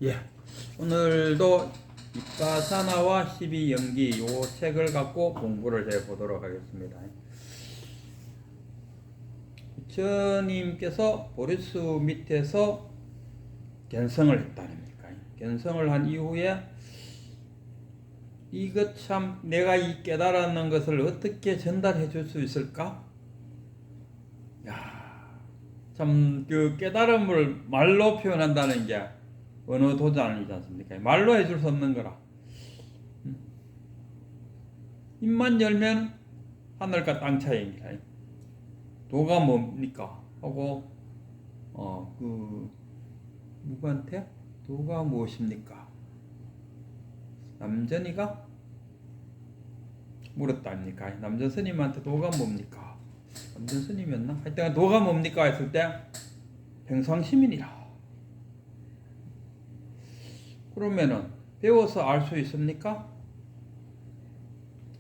예, 오늘도 이빠사나와 12연기 요 책을 갖고 공부를 해보도록 하겠습니다. 부처님께서 보리수 밑에서 견성을 했다니까. 견성을 한 이후에 이것 참 내가 이 깨달았는 것을 어떻게 전달해 줄 수 있을까? 야, 참 그 깨달음을 말로 표현한다는 게 언어 도전이지 않습니까? 말로 해줄 수 없는 거라. 입만 열면 하늘과 땅 차이입니다. 도가 뭡니까? 하고 누구한테 도가 무엇입니까? 남전이가 물었다 아닙니까? 남전 스님한테 도가 뭡니까? 남전 스님이었나? 하여튼 도가 뭡니까? 했을 때 평상시민이라. 그러면은 배워서 알 수 있습니까?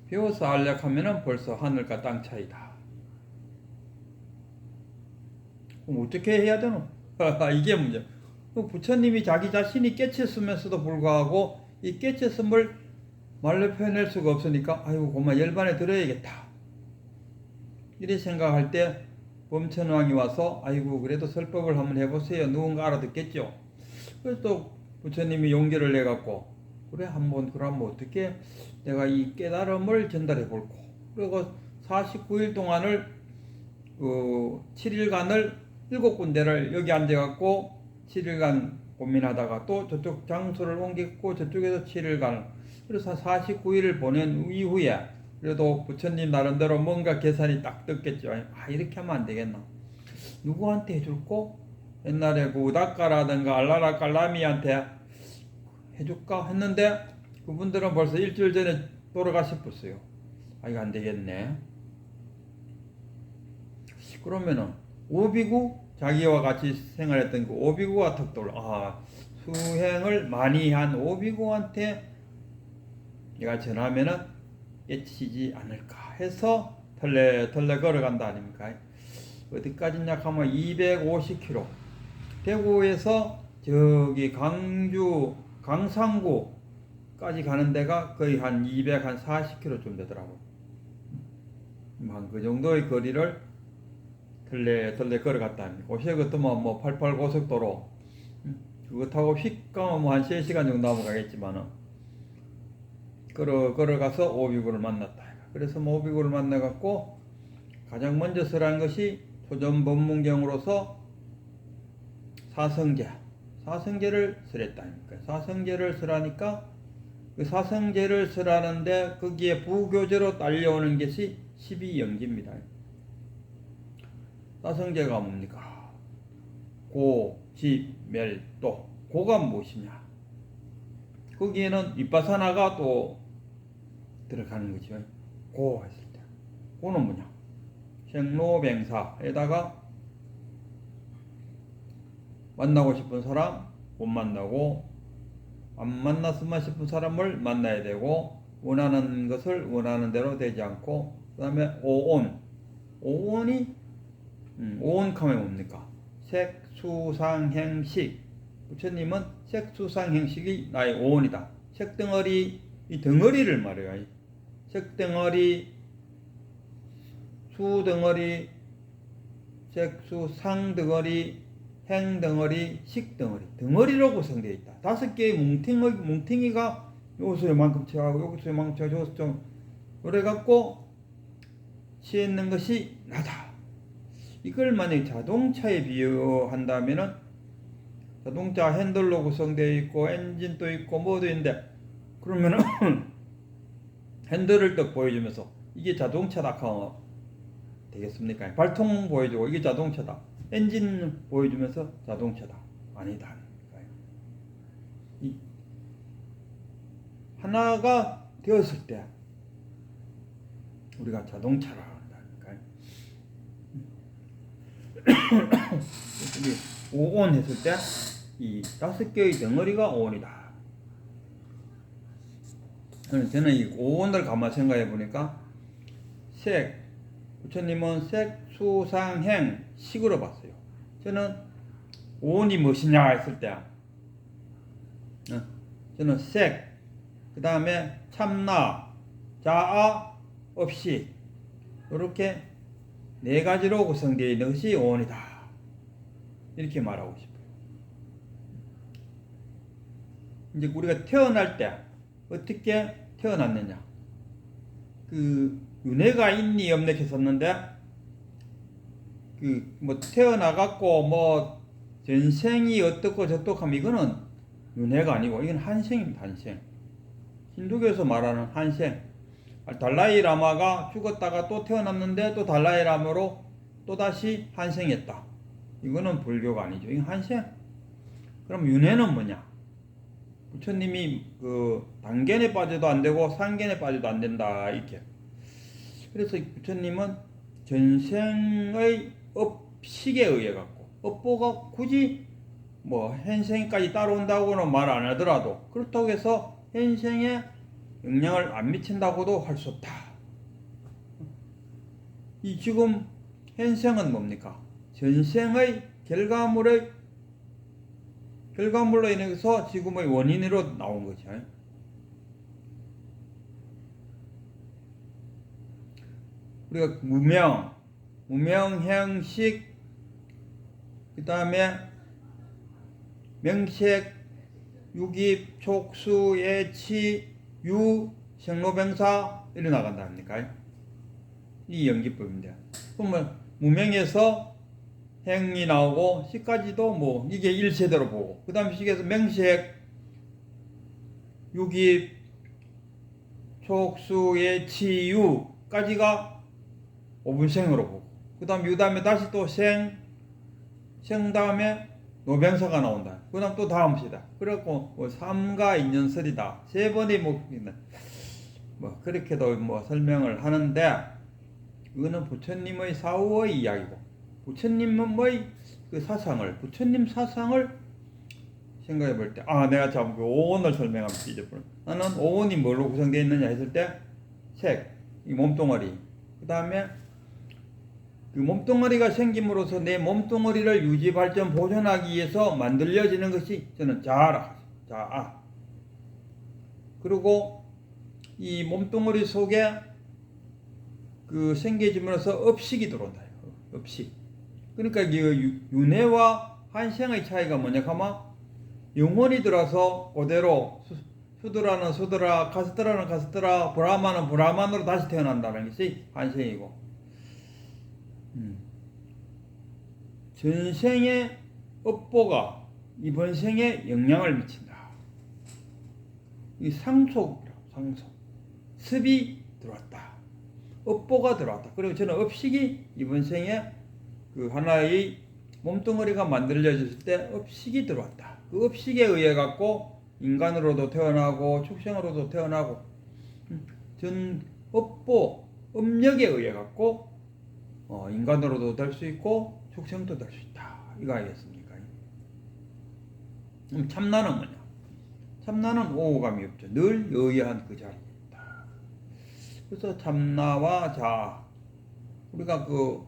배워서 알려고 하면은 벌써 하늘과 땅 차이다. 그럼 어떻게 해야 되노? 이게 문제. 부처님이 자기 자신이 깨쳤으면서도 불구하고 이 깨쳤음을 말로 표현할 수가 없으니까 아이고 그만 열반에 들어야겠다. 이래 생각할 때 범천왕이 와서 아이고 그래도 설법을 한번 해보세요. 누군가 알아듣겠죠. 그래서 또 부처님이 용기를 내갖고 그래 한번 그러면 어떻게 내가 이 깨달음을 전달해 볼고 그리고 49일 동안을 7일간을 7군데를 여기 앉아갖고 7일간 고민하다가 또 저쪽 장소를 옮겼고 저쪽에서 7일간 그래서 49일을 보낸 이후에 그래도 부처님 나름대로 뭔가 계산이 딱 떴겠죠. 아 이렇게 하면 안 되겠나. 누구한테 해줄고 옛날에 그 우다카라든가 알라라 깔라미한테 해줄까 했는데 그분들은 벌써 일주일 전에 돌아가셨었어요. 아 이거 안 되겠네. 그러면은 오비구 자기와 같이 생활했던 그 오비구가 턱 떠올라. 아 수행을 많이 한 오비구한테 내가 전하면은 예치지 않을까 해서 털레 걸어간다 아닙니까? 어디까지냐 하면 250km. 대구에서 저기 강주 강상구까지 가는 데가 거의 한 240km 좀 되더라고. 한 그 정도의 거리를 털레 걸어갔다 합니다. 고시에 그것도면 뭐 88 고속도로 그거 타고 휙 가면 뭐 한 3시간 정도 하면 가겠지만은 걸어가서 오비구를 만났다. 그래서 뭐 오비구를 만나갖고 가장 먼저 설한 것이 초전법문경으로서 사성제를 설했다. 사성제를 설하니까 그 사성제를 설하는데 거기에 부교제로 딸려오는 것이 12연기입니다. 사성제가 뭡니까? 고, 지, 멸, 도. 고가 무엇이냐? 거기에는 윗바사나가 또 들어가는 거죠. 고 했을 때. 고는 뭐냐? 생로병사에다가 만나고 싶은 사람 못 만나고 안 만났으면 싶은 사람을 만나야 되고 원하는 것을 원하는 대로 되지 않고 그 다음에 오온이 오온카면 뭡니까? 색수상행식 부처님은 색수상행식이 나의 오온이다. 색덩어리 이 덩어리를 말해요. 색덩어리 수덩어리 색수상덩어리 행덩어리, 식덩어리, 덩어리로 구성되어 있다. 5개의 뭉탱이가 여기서 요만큼 채하고 여기서 요만큼 채하고 여기서 좀 그래갖고 취했는 것이 나다. 이걸 만약에 자동차에 비유한다면은 자동차 핸들로 구성되어 있고 엔진도 있고 뭐도 있는데 그러면은 핸들을 딱 보여주면서 이게 자동차다 하면 되겠습니까? 발통 보여주고 이게 자동차다. 엔진 보여주면서 자동차다. 아니다. 이 하나가 되었을 때 우리가 자동차라 한다니까요. 오온 했을 때 이 5개의 덩어리가 오온이다. 저는 이 오온을 가만 생각해 보니까 부처님은 색, 수, 상, 행, 식으로 봤어요. 저는 오온이 무엇이냐 했을 때 저는 색, 그 다음에 참나, 자아, 없이 이렇게 네 가지로 구성되어 있는 것이 오온이다. 이렇게 말하고 싶어요. 이제 우리가 태어날 때 어떻게 태어났느냐? 그 윤회가 있니 없니 했었는데 그 뭐 태어나갖고 뭐 전생이 어떻고 저떻고 하면 이거는 윤회가 아니고 이건 한생입니다. 한생. 힌두교에서 말하는 한생. 달라이 라마가 죽었다가 또 태어났는데 또 달라이 라마로 또다시 한생했다. 이거는 불교가 아니죠. 이건 한생. 그럼 윤회는 뭐냐? 부처님이 그 단견에 빠져도 안 되고 상견에 빠져도 안 된다 이렇게. 그래서 부처님은 전생의 업식에 의해 갖고 업보가 굳이 뭐 현생까지 따라온다고는 말 안 하더라도 그렇다고 해서 현생에 영향을 안 미친다고도 할 수 없다. 이 지금 현생은 뭡니까? 전생의 결과물로 인해서 지금의 원인으로 나온 거죠. 우리가 무명, 형식, 그 다음에 명색, 유깁, 촉수, 예치, 유, 생로병사 이래 나간다 합니까? 이 연기법인데. 그러면 무명에서 행이 나오고 시까지도 뭐 이게 일세대로 보고 그 다음 식에서 명색, 유깁, 촉수, 예치, 유까지가 오분생으로 보고 그 다음 유 다음에 다시 또 생 다음에 노병사가 나온다. 그 다음 또 다음 시다. 그래갖고 뭐 삼가 인연설이다. 세 번의 목표는 뭐 그렇게도 뭐 설명을 하는데 이거는 부처님의 사후의 이야기고 부처님의 그 사상을 부처님 사상을 생각해 볼 때 내가 참 그 오온을 설명하면 잊어버려. 나는 오온이 뭘로 구성되어 있느냐 했을 때 색, 이 몸뚱아리 그 다음에 그 몸뚱아리가 생김으로써 내 몸뚱아리를 유지, 발전, 보존하기 위해서 만들어지는 것이 저는 자아라. 자아. 그리고 이 몸뚱아리 속에 그 생겨짐으로써 업식이 들어온다. 업식. 그러니까 이 윤회와 한생의 차이가 뭐냐 하면 영혼이 들어서 그대로 수드라는 수드라, 카스트라는 카스트라, 브라마는 브라만으로 다시 태어난다는 것이 한생이고 전생의 업보가 이번 생에 영향을 미친다. 이 상속. 습이 들어왔다. 업보가 들어왔다. 그리고 저는 업식이 이번 생에 그 하나의 몸뚱아리가 만들어졌을 때 업식이 들어왔다. 그 업식에 의해 갖고 인간으로도 태어나고 축생으로도 태어나고 전 업보, 업력에 의해 갖고 인간으로도 될 수 있고 축생도 될 수 있다. 이거 알겠습니까? 그럼 참나는 뭐냐? 참나는 오감이 없죠. 늘 여의한 그 자리에 있다. 그래서 참나와 자아. 우리가 그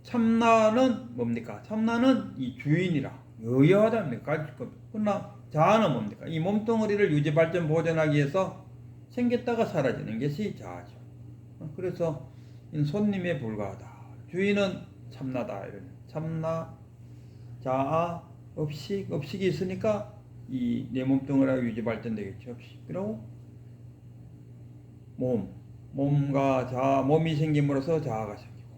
참나는 뭡니까? 참나는 이 주인이라 여의하다입니까? 그러나 자아는 뭡니까? 이 몸뚱아리를 유지, 발전, 보존하기 위해서 생겼다가 사라지는 것이 자아죠. 그래서 손님에 불과하다. 주인은 참나다. 이런 참나, 자아, 업식이 있으니까 이 내 몸뚱아리가 유지 발전되겠죠. 업식. 그리고 몸과 자아, 몸이 생김으로써 자아가 생기고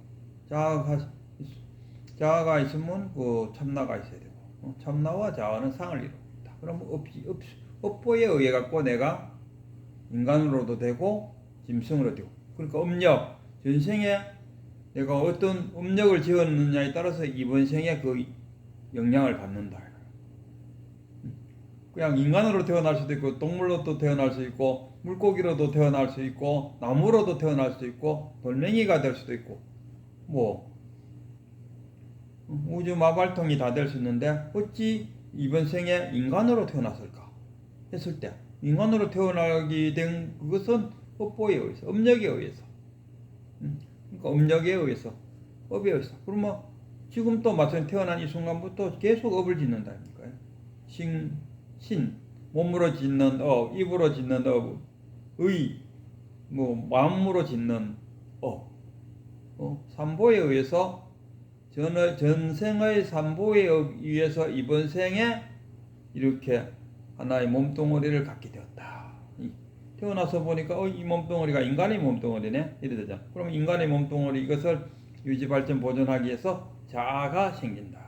자아가 있으면 그 참나가 있어야 되고 참나와 자아는 상을 이룹니다. 그럼 업보에 의해 갖고 내가 인간으로도 되고 짐승으로 되고 그러니까 업력 전생에 내가 어떤 업력을 지었느냐에 따라서 이번 생에 그 영향을 받는다. 그냥 인간으로 태어날 수도 있고 동물로도 태어날 수 있고 물고기로도 태어날 수 있고 나무로도 태어날 수 있고 돌멩이가 될 수도 있고 뭐 우주 마발통이 다 될 수 있는데 어찌 이번 생에 인간으로 태어났을까 했을 때 인간으로 태어나게 된 그것은 업보에 의해서 업력에 의해서 그러니까 업력에 의해서 업에 의해서 그러면 지금 또 마찬가지 태어난 이 순간부터 계속 업을 짓는다니까요. 신, 몸으로 짓는 업, 입으로 짓는 업, 의, 마음으로 짓는 업, 삼보에 의해서 전생의 삼보에 의해서 이번 생에 이렇게 하나의 몸뚱어리를 갖게 되었다. 태어나서 보니까 이 몸뚱어리가 인간의 몸뚱어리네 이래 되죠. 그럼 인간의 몸뚱어리 이것을 유지 발전 보존하기 위해서 자아가 생긴다.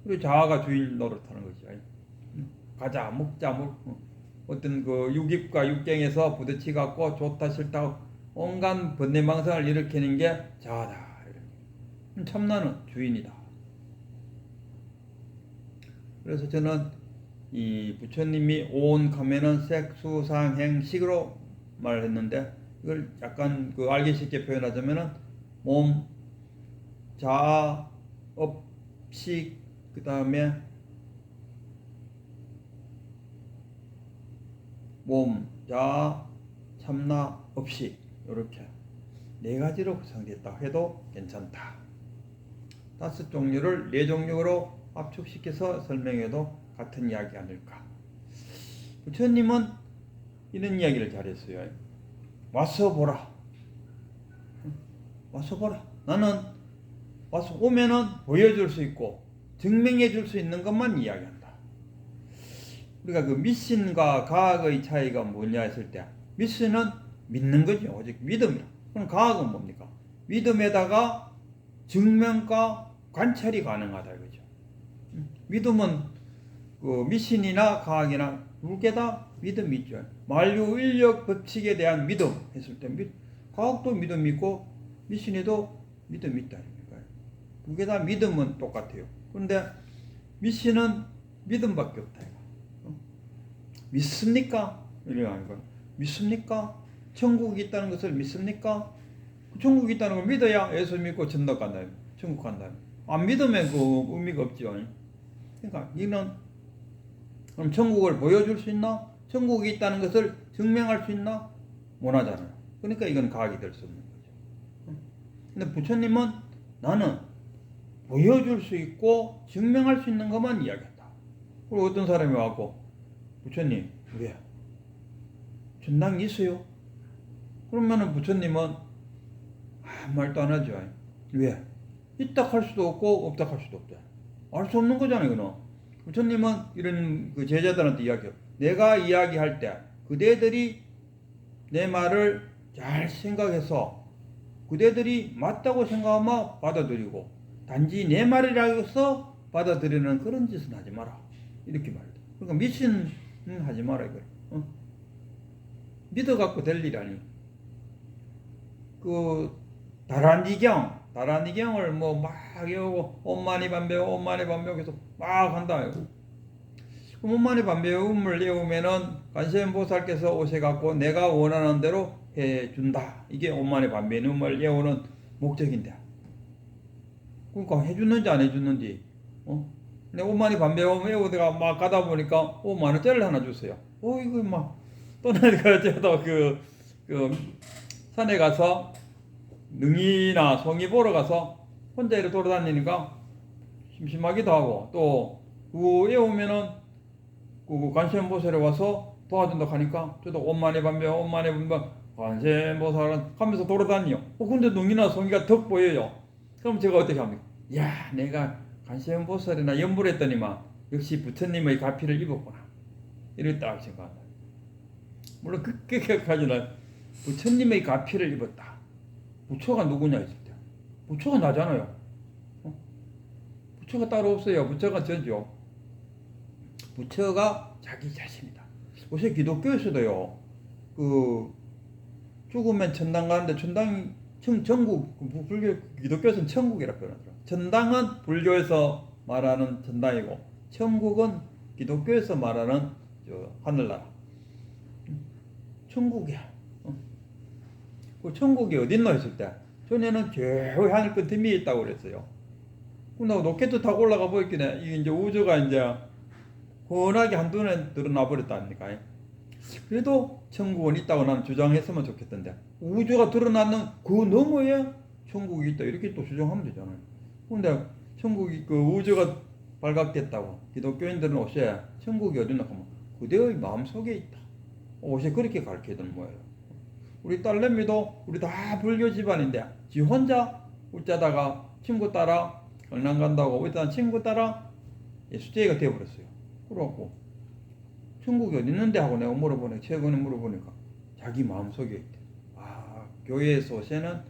그리고 자아가 주인 노릇하는 거죠. 가자 먹자 어떤 그 육입과 육경에서 부딪히 갖고 좋다 싫다 온갖 번뇌망상을 일으키는 게 자아다. 참나는 주인이다. 그래서 저는 이 부처님이 온 가면은 색수상행식으로 말했는데 이걸 약간 알기 쉽게 표현하자면은 몸, 자아, 업식, 그 다음에 몸, 자아, 참나, 업식 이렇게 네 가지로 구성됐다 해도 괜찮다. 5종류를 4종류로 압축시켜서 설명해도 같은 이야기 아닐까. 부처님은 이런 이야기를 잘했어요. 와서 보라. 와서 보라. 나는 와서 오면은 보여줄 수 있고 증명해 줄 수 있는 것만 이야기한다. 우리가 그 미신과 과학의 차이가 뭐냐 했을 때 미신은 믿는 거죠. 오직 믿음이라. 그럼 과학은 뭡니까? 믿음에다가 증명과 관찰이 가능하다 이거죠. 믿음은 그 미신이나 과학이나 두 개 다 믿음이 있죠. 만유 인력 법칙에 대한 믿음 했을 때 과학도 믿음이 있고 미신에도 믿음이 있다. 두 개 다 믿음은 똑같아요. 그런데 미신은 믿음밖에 없다. 믿습니까? 이런 거 믿습니까? 천국이 있다는 것을 믿습니까? 천국이 있다는 걸 믿어야 예수 믿고 천국 간다. 천국 간다. 안 믿으면 그 의미가 없죠. 그러니까 이는 그럼 천국을 보여줄 수 있나? 천국이 있다는 것을 증명할 수 있나? 못하잖아요. 그러니까 이건 과학이 될 수 없는 거죠. 근데 부처님은 나는 보여줄 수 있고 증명할 수 있는 것만 이야기한다. 그리고 어떤 사람이 와갖고 부처님 왜? 전당이 있어요? 그러면은 부처님은 아무 말도 안 하죠. 왜? 있다 할 수도 없고 없다 할 수도 없다. 알 수 없는 거잖아요. 그는. 부처님은 이런 그 제자들한테 이야기해요. 내가 이야기할 때 그대들이 내 말을 잘 생각해서 그대들이 맞다고 생각하면 받아들이고 단지 내 말이라고 해서 받아들이는 그런 짓은 하지 마라. 이렇게 말해요. 그러니까 미신 하지 마라 이거. 믿어갖고 될 일 아니. 그 다란이경을 막 외우고 엄마니 반배우 계속 막 한다. 그럼 엄마니 반배움을 외우면은 관세음보살께서 오셔갖고 내가 원하는 대로 해준다. 이게 엄마니 반배움을 외우는 목적인데. 그러니까 해주는지 안 해주는지. 근데 엄마니 반배움 외우다가 막 가다 보니까 5만원짜리를 하나 주세요. 이거 막 떠나니까 저도 그 산에 가서 능이나 송이 보러 가서 혼자 이렇게 돌아다니니까 심심하기도 하고 또 그 외우면은 그 관세음보살에 와서 도와준다 하니까 저도 엄마니 반배움 관세음보살은 하면서 돌아다니요. 근데 능이나 송이가 덕 보여요. 그럼 제가 어떻게 합니까? 야, 내가 관세음보살이나 연불 했더니만 역시 부처님의 가피를 입었구나. 이렇게 딱 생각한다. 물론 그렇게까지는 부처님의 가피를 입었다. 부처가 누구냐 했을 때 부처가 나잖아요. 부처가 따로 없어요. 부처가 저죠. 부처가 자기 자신이다. 요새 기독교에서도요. 그 죽으면 천당 가는데 천당이 천국 불교 기독교에서는 천국이라고 표현하더라고요. 천당은 불교에서 말하는 천당이고 천국은 기독교에서 말하는 하늘나라. 천국이야. 그 천국이 어딨노 했을 때 전에는 저 하늘 끝에 위에 있다고 그랬어요. 근데 로켓 타고 올라가 보였길래 이게 이제 우주가 이제 훤하게 한눈에 드러나 버렸다 아닙니까? 그래도 천국은 있다고 나는 주장했으면 좋겠던데 우주가 드러나는 그 너머에 천국이 있다 이렇게 또 주장하면 되잖아요. 근데 천국이 그 우주가 발각됐다고 기독교인들은 옷에 천국이 어디 있나 하면 그대의 마음속에 있다. 옷이 그렇게 가르치던 뭐예요. 우리 딸내미도 우리 다 불교 집안인데 지 혼자 웃자다가 친구 따라 얼랑 간다고 일단 친구 따라 수재가 되어버렸어요. 그래갖고 천국이 어디 있는데 하고 내가 물어보니까 최근에 물어보니까 자기 마음속에 있대. 아, 교회에서 오세는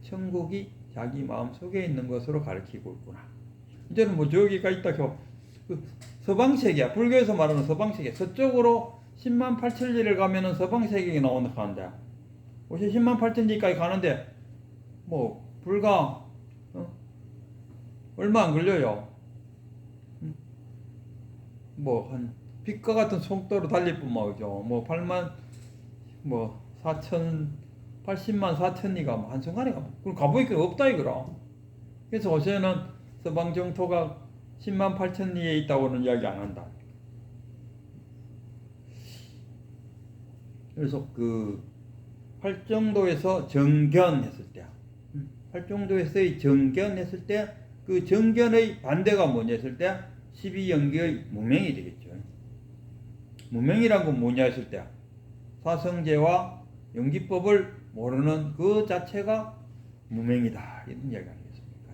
천국이 자기 마음속에 있는 것으로 가르치고 있구나. 이제는 뭐 저기가 있다 그 서방세계 불교에서 말하는 서방세계 서쪽으로 10만 8천 리를 가면은 서방세계가 나온다 하는데 10만 8천 리까지 가는데 뭐 불과 얼마 안 걸려요. 뭐 한 빛과 같은 속도로 달릴 뿐만 그죠. 뭐 8만 뭐 4천 80만 4천 리가 한순간에 그럼 가보니까 없다 이거라. 그래서 어제는 서방 정토가 10만 8천 리에 있다고는 이야기 안 한다. 그래서 그 활정도에서 정견했을 때, 활정도에서의 정견했을 때 그 정견의 반대가 뭐냐 했을 때 12연기의 무명이 되겠죠. 무명이란 건 뭐냐 했을 때 사성제와 연기법을 모르는 그 자체가 무명이다 이런 이야기 아니겠습니까?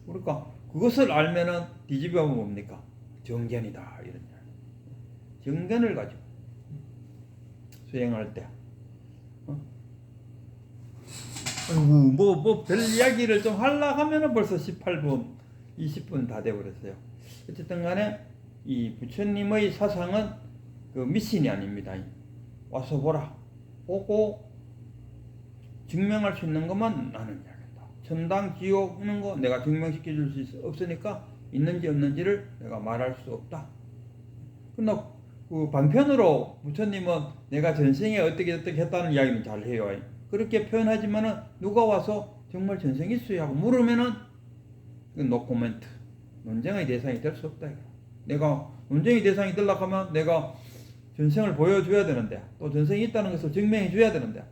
그러니까 그것을 알면은 뒤집어보면 뭡니까? 정견이다 이런 이야기. 정견을 가지고 수행할 때 뭐 별 이야기를 좀 하려고 하면은 벌써 18분 20분 다 돼버렸어요. 어쨌든 간에 이 부처님의 사상은 그 미신이 아닙니다. 와서 보라. 보고 증명할 수 있는 것만 나는 이야기한다. 천당 지옥 있는 거 내가 증명시켜 줄 수 없으니까 있는지 없는지를 내가 말할 수 없다. 그러나 그 반편으로 부처님은 내가 전생에 어떻게 했다는 이야기는 잘 해요. 그렇게 표현하지만은 누가 와서 정말 전생이 있어요 하고 물으면은 노 코멘트. 논쟁의 대상이 될 수 없다. 내가 논쟁의 대상이 되려고 하면 내가 전생을 보여줘야 되는데 또 전생이 있다는 것을 증명해 줘야 되는데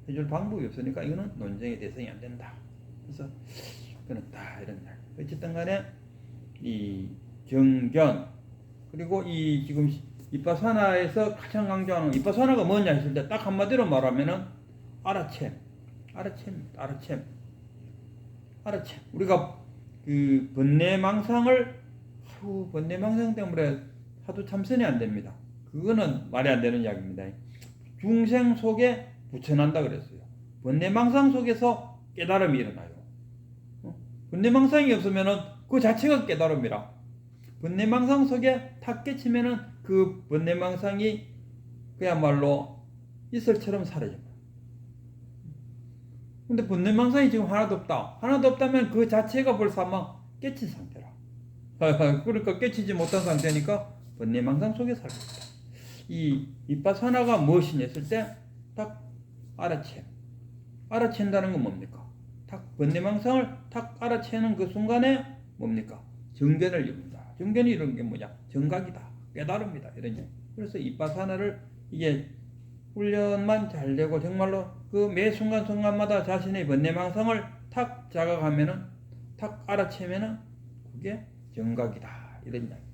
해줄 방법이 없으니까 이거는 논쟁의 대상이 안 된다. 그래서 그렇다 이런 이야기. 어쨌든 간에 이 정견 그리고 이 지금 이빠사나에서 가장 강조하는 이빠사나가 뭐냐 했을 때 딱 한마디로 말하면은 알아챔. 우리가 그 번뇌망상을 번뇌망상 때문에 하도 참선이 안 됩니다. 그거는 말이 안 되는 이야기입니다. 중생 속에 부처난다 그랬어요. 번뇌망상 속에서 깨달음이 일어나요. 번뇌망상이 없으면은 그 자체가 깨달음이라. 번뇌망상 속에 탁 깨치면은 그 번뇌망상이 그야말로 이슬처럼 사라집니다. 근데 번뇌망상이 지금 하나도 없다. 하나도 없다면 그 자체가 벌써 아마 깨친 상태라. 그러니까 깨치지 못한 상태니까 번뇌망상 속에 살고 있다. 이 이빠사나가 무엇이냐 했을 때 딱 알아챈다는 건 뭡니까? 딱 번뇌망상을 딱 알아채는 그 순간에 뭡니까? 정견을 이룬다. 정견이 이런 게 뭐냐? 정각이다. 깨달음이다. 이런 얘기. 그래서 이빠사나를 이게 훈련만 잘 되고 정말로 그 매 순간순간마다 자신의 번뇌망상을 탁 자각하면은 탁 알아채면은 그게 정각이다. 이런 이야기.